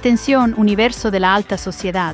Atención, universo de la alta sociedad.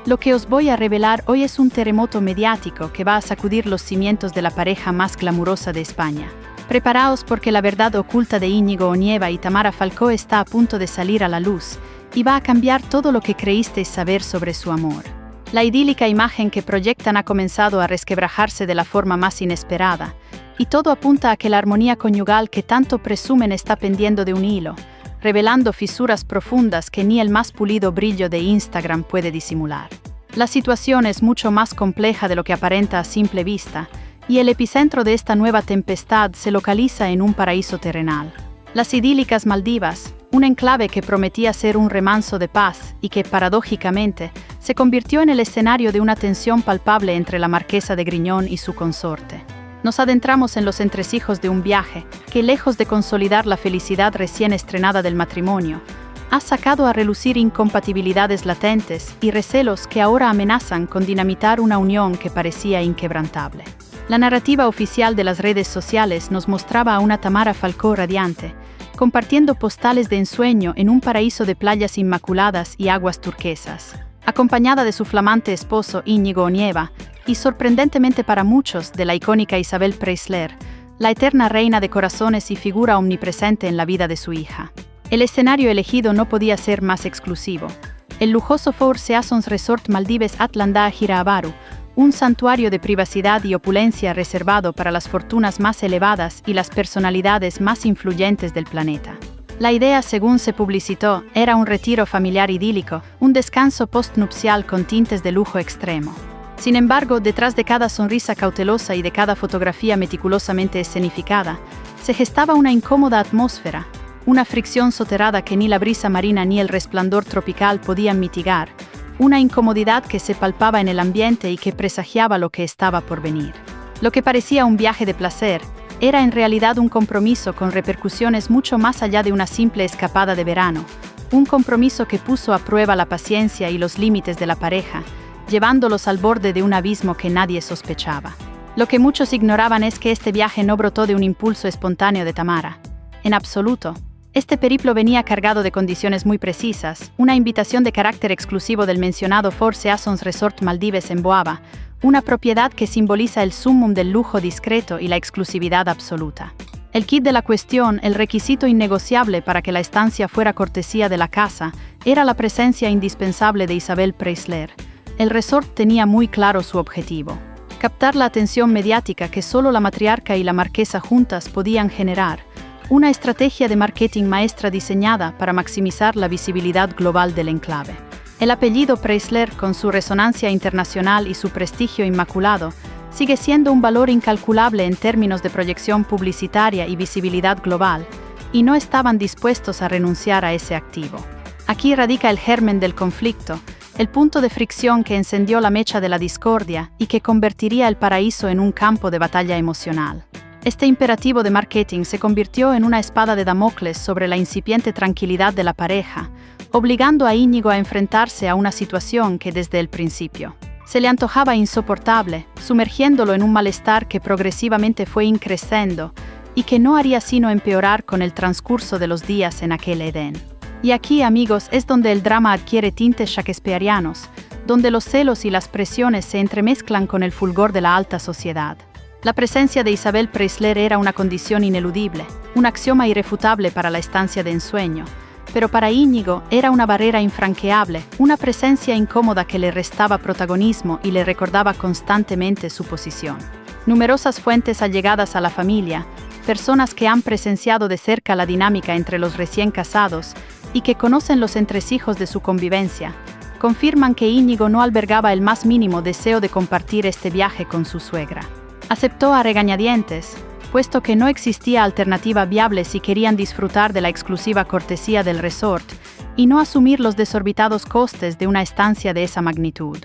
Lo que os voy a revelar hoy es un terremoto mediático que va a sacudir los cimientos de la pareja más glamurosa de España. Preparaos porque la verdad oculta de Íñigo Onieva y Tamara Falcó está a punto de salir a la luz y va a cambiar todo lo que creísteis saber sobre su amor. La idílica imagen que proyectan ha comenzado a resquebrajarse de la forma más inesperada, y todo apunta a que la armonía conyugal que tanto presumen está pendiendo de un hilo, revelando fisuras profundas que ni el más pulido brillo de Instagram puede disimular. La situación es mucho más compleja de lo que aparenta a simple vista, y el epicentro de esta nueva tempestad se localiza en un paraíso terrenal. Las idílicas Maldivas, un enclave que prometía ser un remanso de paz y que, paradójicamente, se convirtió en el escenario de una tensión palpable entre la marquesa de Griñón y su consorte. Nos adentramos en los entresijos de un viaje que, lejos de consolidar la felicidad recién estrenada del matrimonio, ha sacado a relucir incompatibilidades latentes y recelos que ahora amenazan con dinamitar una unión que parecía inquebrantable. La narrativa oficial de las redes sociales nos mostraba a una Tamara Falcó radiante, compartiendo postales de ensueño en un paraíso de playas inmaculadas y aguas turquesas, acompañada de su flamante esposo Íñigo Onieva, y sorprendentemente para muchos de la icónica Isabel Preisler, la eterna reina de corazones y figura omnipresente en la vida de su hija. El escenario elegido no podía ser más exclusivo. El lujoso Four Seasons Resort Maldives Atlanta Giravaru, un santuario de privacidad y opulencia reservado para las fortunas más elevadas y las personalidades más influyentes del planeta. La idea, según se publicitó, era un retiro familiar idílico, un descanso postnupcial con tintes de lujo extremo. Sin embargo, detrás de cada sonrisa cautelosa y de cada fotografía meticulosamente escenificada, se gestaba una incómoda atmósfera, una fricción soterrada que ni la brisa marina ni el resplandor tropical podían mitigar, una incomodidad que se palpaba en el ambiente y que presagiaba lo que estaba por venir. Lo que parecía un viaje de placer, era en realidad un compromiso con repercusiones mucho más allá de una simple escapada de verano, un compromiso que puso a prueba la paciencia y los límites de la pareja, llevándolos al borde de un abismo que nadie sospechaba. Lo que muchos ignoraban es que este viaje no brotó de un impulso espontáneo de Tamara. En absoluto. Este periplo venía cargado de condiciones muy precisas, una invitación de carácter exclusivo del mencionado Four Seasons Resort Maldives en Boava, una propiedad que simboliza el sumum del lujo discreto y la exclusividad absoluta. El quid de la cuestión, el requisito innegociable para que la estancia fuera cortesía de la casa, era la presencia indispensable de Isabel Preisler. El resort tenía muy claro su objetivo: captar la atención mediática que solo la matriarca y la marquesa juntas podían generar, una estrategia de marketing maestra diseñada para maximizar la visibilidad global del enclave. El apellido Preisler, con su resonancia internacional y su prestigio inmaculado, sigue siendo un valor incalculable en términos de proyección publicitaria y visibilidad global, y no estaban dispuestos a renunciar a ese activo. Aquí radica el germen del conflicto, el punto de fricción que encendió la mecha de la discordia y que convertiría el paraíso en un campo de batalla emocional. Este imperativo de marketing se convirtió en una espada de Damocles sobre la incipiente tranquilidad de la pareja, obligando a Íñigo a enfrentarse a una situación que desde el principio se le antojaba insoportable, sumergiéndolo en un malestar que progresivamente fue increciendo y que no haría sino empeorar con el transcurso de los días en aquel Edén. Y aquí, amigos, es donde el drama adquiere tintes shakespearianos, donde los celos y las presiones se entremezclan con el fulgor de la alta sociedad. La presencia de Isabel Preisler era una condición ineludible, un axioma irrefutable para la estancia de ensueño, pero para Íñigo era una barrera infranqueable, una presencia incómoda que le restaba protagonismo y le recordaba constantemente su posición. Numerosas fuentes allegadas a la familia, personas que han presenciado de cerca la dinámica entre los recién casados y que conocen los entresijos de su convivencia, confirman que Íñigo no albergaba el más mínimo deseo de compartir este viaje con su suegra. Aceptó a regañadientes, puesto que no existía alternativa viable si querían disfrutar de la exclusiva cortesía del resort y no asumir los desorbitados costes de una estancia de esa magnitud.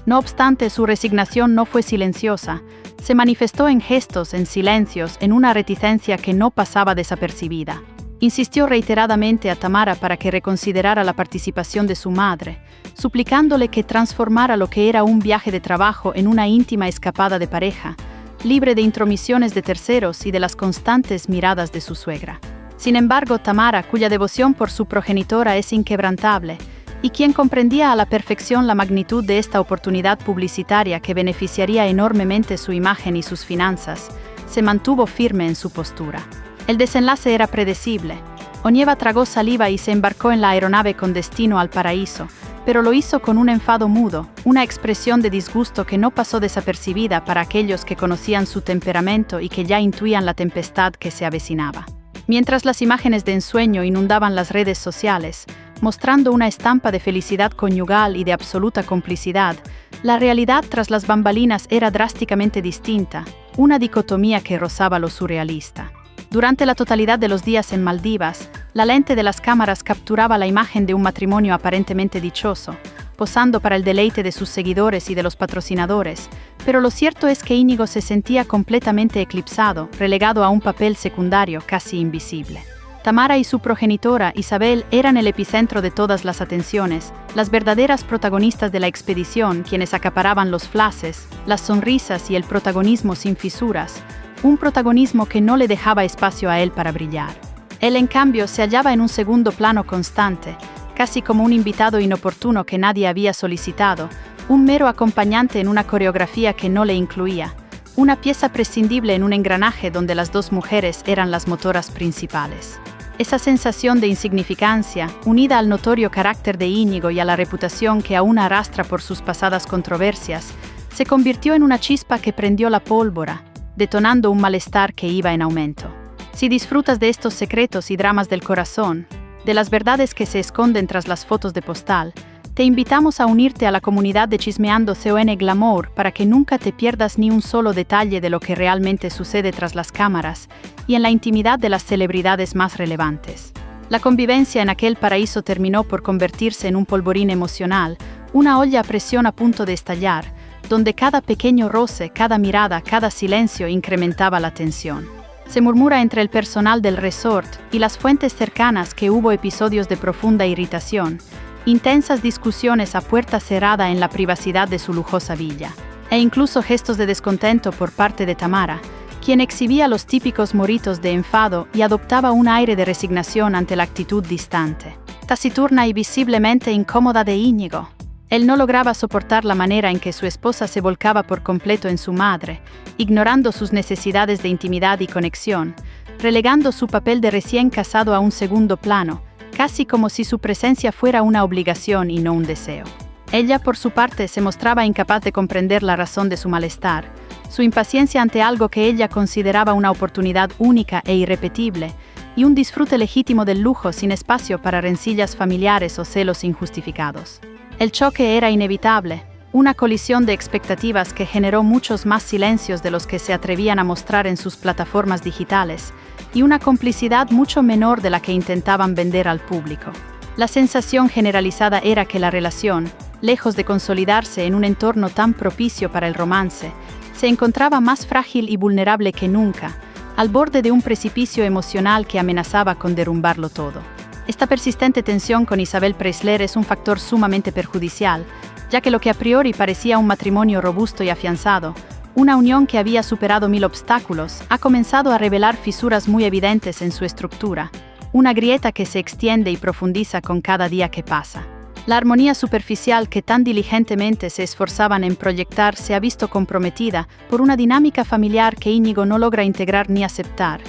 No obstante, su resignación no fue silenciosa, se manifestó en gestos, en silencios, en una reticencia que no pasaba desapercibida. Insistió reiteradamente a Tamara para que reconsiderara la participación de su madre, suplicándole que transformara lo que era un viaje de trabajo en una íntima escapada de pareja, libre de intromisiones de terceros y de las constantes miradas de su suegra. Sin embargo, Tamara, cuya devoción por su progenitora es inquebrantable, y quien comprendía a la perfección la magnitud de esta oportunidad publicitaria que beneficiaría enormemente su imagen y sus finanzas, se mantuvo firme en su postura. El desenlace era predecible. Onieva tragó saliva y se embarcó en la aeronave con destino al paraíso, pero lo hizo con un enfado mudo, una expresión de disgusto que no pasó desapercibida para aquellos que conocían su temperamento y que ya intuían la tempestad que se avecinaba. Mientras las imágenes de ensueño inundaban las redes sociales, mostrando una estampa de felicidad conyugal y de absoluta complicidad, la realidad tras las bambalinas era drásticamente distinta, una dicotomía que rozaba lo surrealista. Durante la totalidad de los días en Maldivas, la lente de las cámaras capturaba la imagen de un matrimonio aparentemente dichoso, posando para el deleite de sus seguidores y de los patrocinadores, pero lo cierto es que Íñigo se sentía completamente eclipsado, relegado a un papel secundario casi invisible. Tamara y su progenitora, Isabel, eran el epicentro de todas las atenciones, las verdaderas protagonistas de la expedición, quienes acaparaban los flashes, las sonrisas y el protagonismo sin fisuras, un protagonismo que no le dejaba espacio a él para brillar. Él, en cambio, se hallaba en un segundo plano constante, casi como un invitado inoportuno que nadie había solicitado, un mero acompañante en una coreografía que no le incluía, una pieza prescindible en un engranaje donde las dos mujeres eran las motoras principales. Esa sensación de insignificancia, unida al notorio carácter de Íñigo y a la reputación que aún arrastra por sus pasadas controversias, se convirtió en una chispa que prendió la pólvora, detonando un malestar que iba en aumento. Si disfrutas de estos secretos y dramas del corazón, de las verdades que se esconden tras las fotos de postal, te invitamos a unirte a la comunidad de Chismeando CON Glamour para que nunca te pierdas ni un solo detalle de lo que realmente sucede tras las cámaras y en la intimidad de las celebridades más relevantes. La convivencia en aquel paraíso terminó por convertirse en un polvorín emocional, una olla a presión a punto de estallar, donde cada pequeño roce, cada mirada, cada silencio incrementaba la tensión. Se murmura entre el personal del resort y las fuentes cercanas que hubo episodios de profunda irritación, intensas discusiones a puerta cerrada en la privacidad de su lujosa villa, e incluso gestos de descontento por parte de Tamara, quien exhibía los típicos moritos de enfado y adoptaba un aire de resignación ante la actitud distante, taciturna y visiblemente incómoda de Íñigo. Él no lograba soportar la manera en que su esposa se volcaba por completo en su madre, ignorando sus necesidades de intimidad y conexión, relegando su papel de recién casado a un segundo plano, casi como si su presencia fuera una obligación y no un deseo. Ella, por su parte, se mostraba incapaz de comprender la razón de su malestar, su impaciencia ante algo que ella consideraba una oportunidad única e irrepetible, y un disfrute legítimo del lujo sin espacio para rencillas familiares o celos injustificados. El choque era inevitable, una colisión de expectativas que generó muchos más silencios de los que se atrevían a mostrar en sus plataformas digitales, y una complicidad mucho menor de la que intentaban vender al público. La sensación generalizada era que la relación, lejos de consolidarse en un entorno tan propicio para el romance, se encontraba más frágil y vulnerable que nunca, al borde de un precipicio emocional que amenazaba con derrumbarlo todo. Esta persistente tensión con Isabel Preisler es un factor sumamente perjudicial, ya que lo que a priori parecía un matrimonio robusto y afianzado, una unión que había superado 1000 obstáculos, ha comenzado a revelar fisuras muy evidentes en su estructura, una grieta que se extiende y profundiza con cada día que pasa. La armonía superficial que tan diligentemente se esforzaban en proyectar se ha visto comprometida por una dinámica familiar que Íñigo no logra integrar ni aceptar,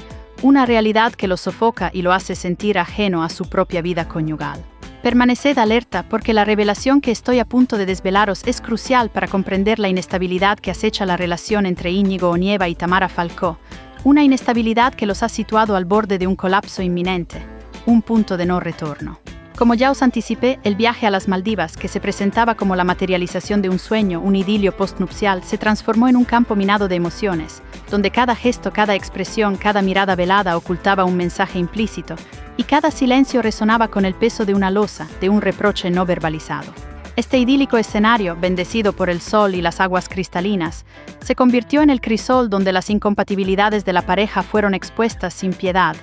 una realidad que lo sofoca y lo hace sentir ajeno a su propia vida conyugal. Permaneced alerta porque la revelación que estoy a punto de desvelaros es crucial para comprender la inestabilidad que acecha la relación entre Íñigo Onieva y Tamara Falcó, una inestabilidad que los ha situado al borde de un colapso inminente, un punto de no retorno. Como ya os anticipé, el viaje a las Maldivas, que se presentaba como la materialización de un sueño, un idilio postnupcial, se transformó en un campo minado de emociones, donde cada gesto, cada expresión, cada mirada velada ocultaba un mensaje implícito, y cada silencio resonaba con el peso de una losa, de un reproche no verbalizado. Este idílico escenario, bendecido por el sol y las aguas cristalinas, se convirtió en el crisol donde las incompatibilidades de la pareja fueron expuestas sin piedad,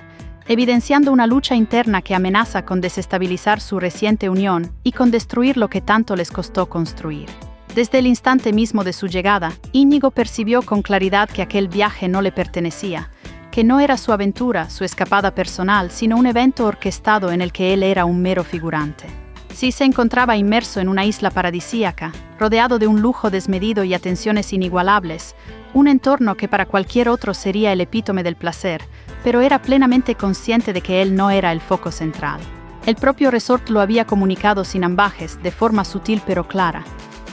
evidenciando una lucha interna que amenaza con desestabilizar su reciente unión y con destruir lo que tanto les costó construir. Desde el instante mismo de su llegada, Íñigo percibió con claridad que aquel viaje no le pertenecía, que no era su aventura, su escapada personal, sino un evento orquestado en el que él era un mero figurante. Así se encontraba inmerso en una isla paradisíaca, rodeado de un lujo desmedido y atenciones inigualables, un entorno que para cualquier otro sería el epítome del placer, pero era plenamente consciente de que él no era el foco central. El propio resort lo había comunicado sin ambajes, de forma sutil pero clara.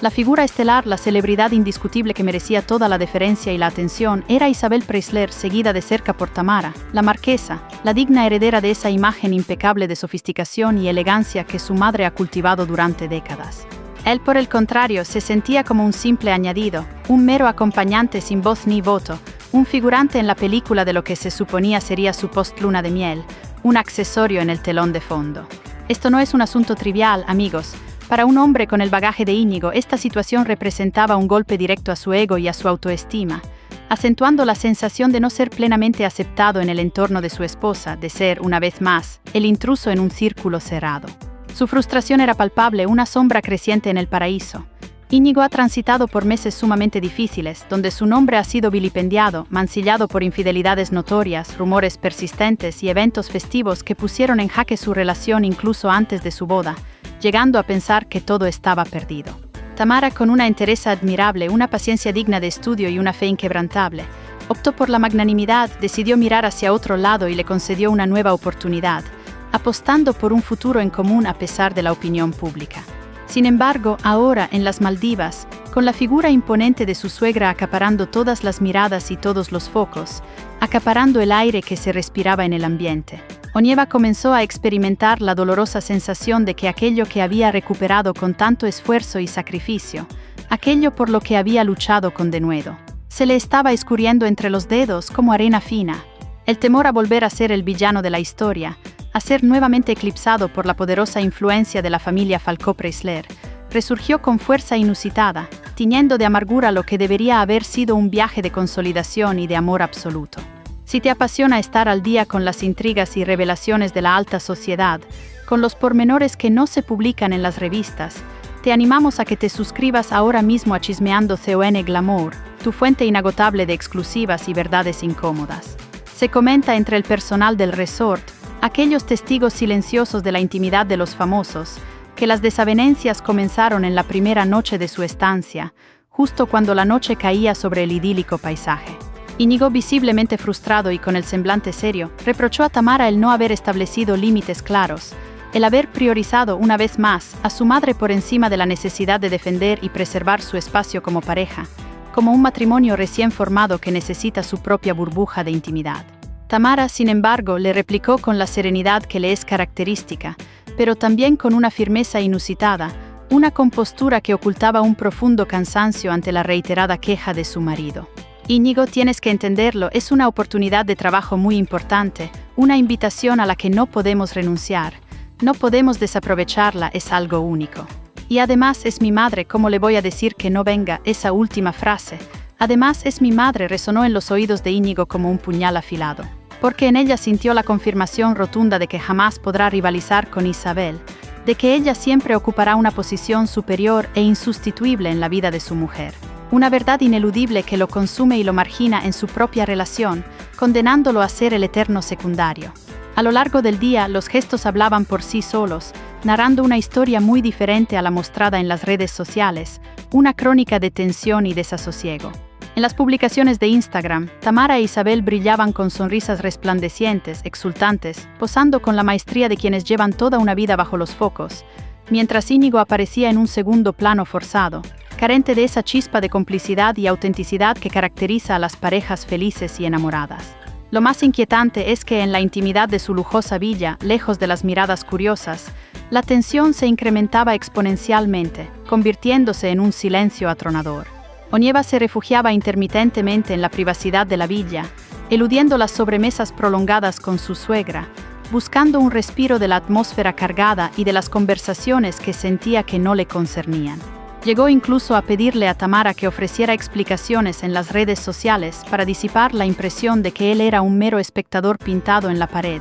La figura estelar, la celebridad indiscutible que merecía toda la deferencia y la atención, era Isabel Preisler, seguida de cerca por Tamara, la marquesa, la digna heredera de esa imagen impecable de sofisticación y elegancia que su madre ha cultivado durante décadas. Él, por el contrario, se sentía como un simple añadido, un mero acompañante sin voz ni voto, un figurante en la película de lo que se suponía sería su post-luna de miel, un accesorio en el telón de fondo. Esto no es un asunto trivial, amigos. Para un hombre con el bagaje de Íñigo, esta situación representaba un golpe directo a su ego y a su autoestima, acentuando la sensación de no ser plenamente aceptado en el entorno de su esposa, de ser, una vez más, el intruso en un círculo cerrado. Su frustración era palpable, una sombra creciente en el paraíso. Íñigo ha transitado por meses sumamente difíciles, donde su nombre ha sido vilipendiado, mancillado por infidelidades notorias, rumores persistentes y eventos festivos que pusieron en jaque su relación incluso antes de su boda, llegando a pensar que todo estaba perdido. Tamara, con una entereza admirable, una paciencia digna de estudio y una fe inquebrantable, optó por la magnanimidad, decidió mirar hacia otro lado y le concedió una nueva oportunidad, apostando por un futuro en común a pesar de la opinión pública. Sin embargo, ahora, en las Maldivas, con la figura imponente de su suegra acaparando todas las miradas y todos los focos, acaparando el aire que se respiraba en el ambiente, Oñeva comenzó a experimentar la dolorosa sensación de que aquello que había recuperado con tanto esfuerzo y sacrificio, aquello por lo que había luchado con denuedo, se le estaba escurriendo entre los dedos como arena fina. El temor a volver a ser el villano de la historia, a ser nuevamente eclipsado por la poderosa influencia de la familia Falcó Preisler, resurgió con fuerza inusitada, tiñendo de amargura lo que debería haber sido un viaje de consolidación y de amor absoluto. Si te apasiona estar al día con las intrigas y revelaciones de la alta sociedad, con los pormenores que no se publican en las revistas, te animamos a que te suscribas ahora mismo a Chismeando CON Glamour, tu fuente inagotable de exclusivas y verdades incómodas. Se comenta entre el personal del resort, aquellos testigos silenciosos de la intimidad de los famosos, que las desavenencias comenzaron en la primera noche de su estancia, justo cuando la noche caía sobre el idílico paisaje. Íñigo, visiblemente frustrado y con el semblante serio, reprochó a Tamara el no haber establecido límites claros, el haber priorizado una vez más a su madre por encima de la necesidad de defender y preservar su espacio como pareja, como un matrimonio recién formado que necesita su propia burbuja de intimidad. Tamara, sin embargo, le replicó con la serenidad que le es característica, pero también con una firmeza inusitada, una compostura que ocultaba un profundo cansancio ante la reiterada queja de su marido. Íñigo, tienes que entenderlo, es una oportunidad de trabajo muy importante, una invitación a la que no podemos renunciar, no podemos desaprovecharla, es algo único. Y además es mi madre, ¿cómo le voy a decir que no venga? Esa última frase, además es mi madre, resonó en los oídos de Íñigo como un puñal afilado, porque en ella sintió la confirmación rotunda de que jamás podrá rivalizar con Isabel, de que ella siempre ocupará una posición superior e insustituible en la vida de su mujer. Una verdad ineludible que lo consume y lo margina en su propia relación, condenándolo a ser el eterno secundario. A lo largo del día, los gestos hablaban por sí solos, narrando una historia muy diferente a la mostrada en las redes sociales, una crónica de tensión y desasosiego. En las publicaciones de Instagram, Tamara e Isabel brillaban con sonrisas resplandecientes, exultantes, posando con la maestría de quienes llevan toda una vida bajo los focos, mientras Íñigo aparecía en un segundo plano forzado, carente de esa chispa de complicidad y autenticidad que caracteriza a las parejas felices y enamoradas. Lo más inquietante es que en la intimidad de su lujosa villa, lejos de las miradas curiosas, la tensión se incrementaba exponencialmente, convirtiéndose en un silencio atronador. Oñeva se refugiaba intermitentemente en la privacidad de la villa, eludiendo las sobremesas prolongadas con su suegra, buscando un respiro de la atmósfera cargada y de las conversaciones que sentía que no le concernían. Llegó incluso a pedirle a Tamara que ofreciera explicaciones en las redes sociales para disipar la impresión de que él era un mero espectador pintado en la pared,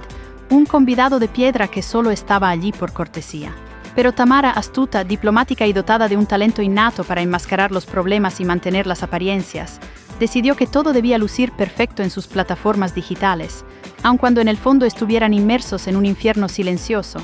un convidado de piedra que solo estaba allí por cortesía. Pero Tamara, astuta, diplomática y dotada de un talento innato para enmascarar los problemas y mantener las apariencias, decidió que todo debía lucir perfecto en sus plataformas digitales, aun cuando en el fondo estuvieran inmersos en un infierno silencioso,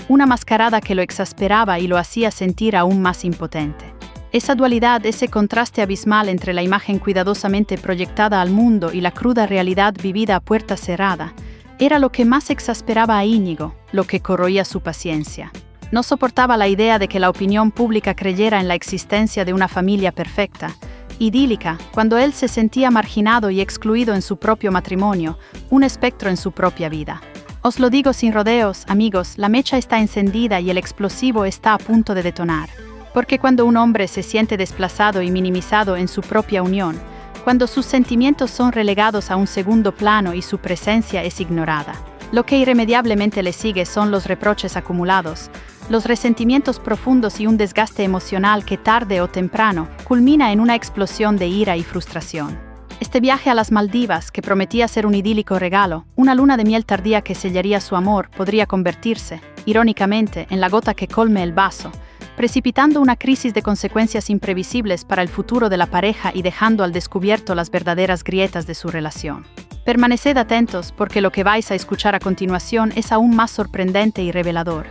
una mascarada que lo exasperaba y lo hacía sentir aún más impotente. Esa dualidad, ese contraste abismal entre la imagen cuidadosamente proyectada al mundo y la cruda realidad vivida a puerta cerrada, era lo que más exasperaba a Íñigo, lo que corroía su paciencia. No soportaba la idea de que la opinión pública creyera en la existencia de una familia perfecta, idílica, cuando él se sentía marginado y excluido en su propio matrimonio, un espectro en su propia vida. Os lo digo sin rodeos, amigos, la mecha está encendida y el explosivo está a punto de detonar. Porque cuando un hombre se siente desplazado y minimizado en su propia unión, cuando sus sentimientos son relegados a un segundo plano y su presencia es ignorada, lo que irremediablemente le sigue son los reproches acumulados, los resentimientos profundos y un desgaste emocional que tarde o temprano culmina en una explosión de ira y frustración. Este viaje a las Maldivas, que prometía ser un idílico regalo, una luna de miel tardía que sellaría su amor, podría convertirse, irónicamente, en la gota que colme el vaso, precipitando una crisis de consecuencias imprevisibles para el futuro de la pareja y dejando al descubierto las verdaderas grietas de su relación. Permaneced atentos porque lo que vais a escuchar a continuación es aún más sorprendente y revelador.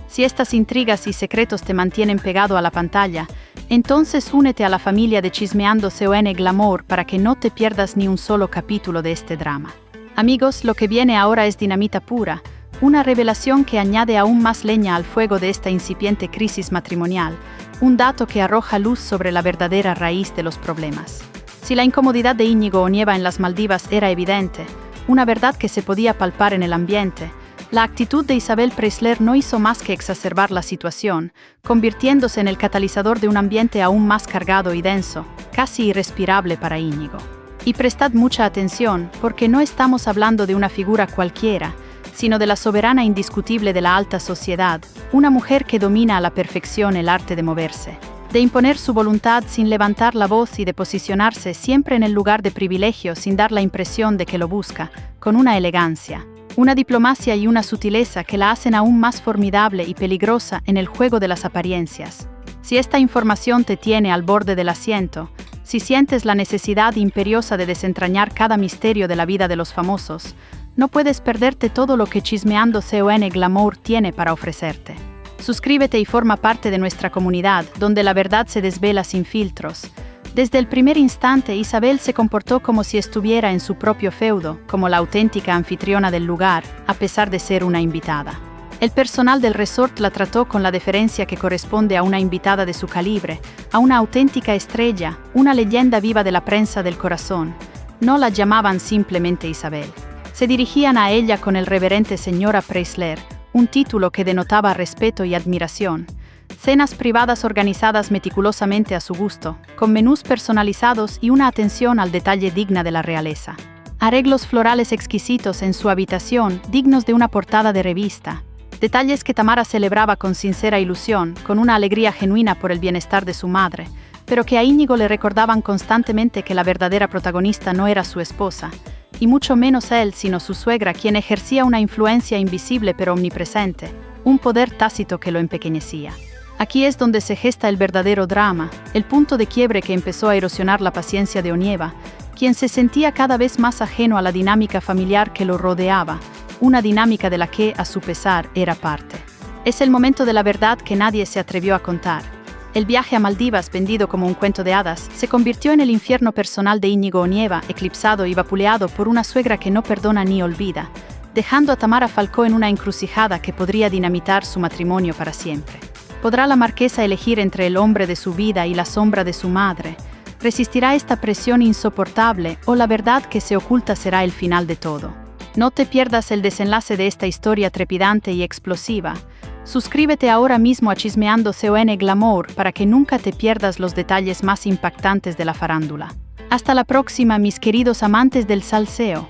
Si estas intrigas y secretos te mantienen pegado a la pantalla, entonces únete a la familia de Chismeando CON Glamour para que no te pierdas ni un solo capítulo de este drama. Amigos, lo que viene ahora es dinamita pura, una revelación que añade aún más leña al fuego de esta incipiente crisis matrimonial, un dato que arroja luz sobre la verdadera raíz de los problemas. Si la incomodidad de Íñigo Onieva en las Maldivas era evidente, una verdad que se podía palpar en el ambiente, la actitud de Isabel Preisler no hizo más que exacerbar la situación, convirtiéndose en el catalizador de un ambiente aún más cargado y denso, casi irrespirable para Íñigo. Y prestad mucha atención, porque no estamos hablando de una figura cualquiera, sino de la soberana indiscutible de la alta sociedad, una mujer que domina a la perfección el arte de moverse, de imponer su voluntad sin levantar la voz y de posicionarse siempre en el lugar de privilegio sin dar la impresión de que lo busca, con una elegancia, una diplomacia y una sutileza que la hacen aún más formidable y peligrosa en el juego de las apariencias. Si esta información te tiene al borde del asiento, si sientes la necesidad imperiosa de desentrañar cada misterio de la vida de los famosos, no puedes perderte todo lo que Chismeando CON Glamour tiene para ofrecerte. Suscríbete y forma parte de nuestra comunidad, donde la verdad se desvela sin filtros. Desde el primer instante, Isabel se comportó como si estuviera en su propio feudo, como la auténtica anfitriona del lugar, a pesar de ser una invitada. El personal del resort la trató con la deferencia que corresponde a una invitada de su calibre, a una auténtica estrella, una leyenda viva de la prensa del corazón. No la llamaban simplemente Isabel. Se dirigían a ella con el reverente señora Preisler, un título que denotaba respeto y admiración. Cenas privadas organizadas meticulosamente a su gusto, con menús personalizados y una atención al detalle digna de la realeza. Arreglos florales exquisitos en su habitación, dignos de una portada de revista. Detalles que Tamara celebraba con sincera ilusión, con una alegría genuina por el bienestar de su madre, pero que a Íñigo le recordaban constantemente que la verdadera protagonista no era su esposa, y mucho menos él, sino su suegra, quien ejercía una influencia invisible pero omnipresente, un poder tácito que lo empequeñecía. Aquí es donde se gesta el verdadero drama, el punto de quiebre que empezó a erosionar la paciencia de Onieva, quien se sentía cada vez más ajeno a la dinámica familiar que lo rodeaba, una dinámica de la que, a su pesar, era parte. Es el momento de la verdad que nadie se atrevió a contar. El viaje a Maldivas, vendido como un cuento de hadas, se convirtió en el infierno personal de Íñigo Onieva, eclipsado y vapuleado por una suegra que no perdona ni olvida, dejando a Tamara Falcó en una encrucijada que podría dinamitar su matrimonio para siempre. ¿Podrá la marquesa elegir entre el hombre de su vida y la sombra de su madre? ¿Resistirá esta presión insoportable o la verdad que se oculta será el final de todo? No te pierdas el desenlace de esta historia trepidante y explosiva. Suscríbete ahora mismo a Chismeando CON Glamour para que nunca te pierdas los detalles más impactantes de la farándula. Hasta la próxima, mis queridos amantes del salseo.